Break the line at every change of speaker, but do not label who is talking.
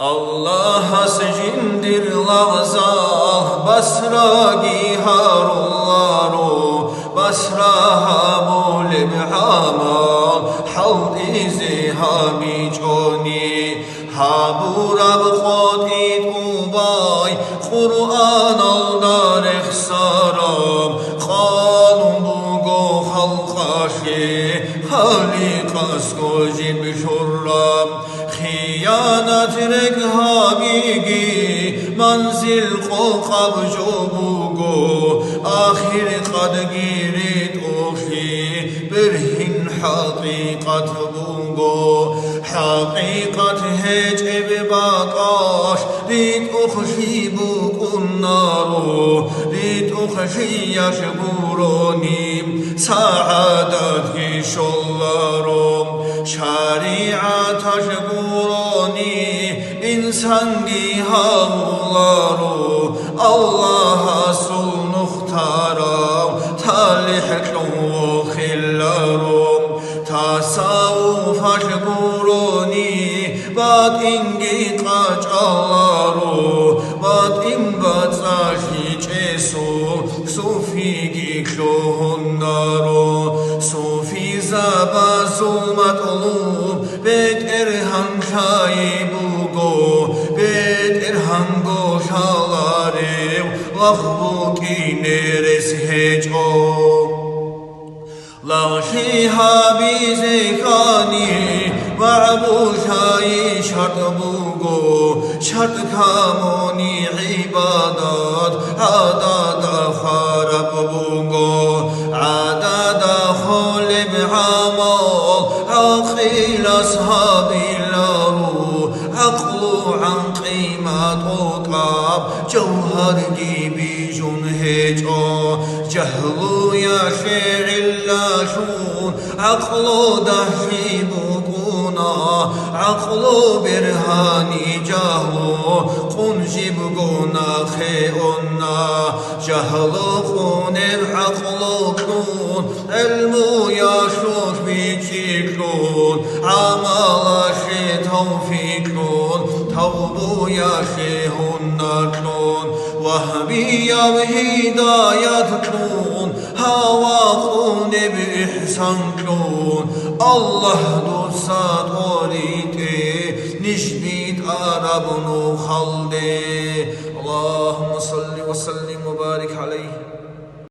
Allah'a sejindir lağzal basragi harullaru basraha bulib hamal hald izi habiconi haburab khodit ubay Kur'an aldar ihsaram khalun bugo halqashi haliqas gojib şurram خیانت رگ هاگیگی منزل قوقب جو بوگو آخر قد گیرید اوخی برهن حقیقت بوگو حقیقت هج ابباقاش رید اوخشی بوگون نارو رید اوخشی یشبورونیم سعادت هیشولارم شریعت هشبورونی insangi havlaru Allah'a sul muhtaram talihlu khillarum tasavvuf hashburuni batingi qachallaru batin batsashi chesu sufigi klohunnaru sufi zabazul matlub bet erhan shaibu bet erhango şalarev lahbuki neres heco Laşi habize kani ma'bu şayi şart bugo şart kamoni ibadat adada harab bugo adada khulib amal aqil ashabillaru عقلو عن قیمت و قاب جوهر گیبی جون هجا جهلو یا شعر اللاشون عقلو دهشی بگونا عقلو برهانی جهلو قنجی بگونا خیونا جهلو خون العقلو کنون علمو یا شوش بیچیکلون عمالاشی توفیکلون توبو یا شیهون نکلون وهبی و هدایت کلون هوا خون به احسان کلون الله دوستا توریته نشبید عرب نو خلده اللهم صل و سلم و بارک علیه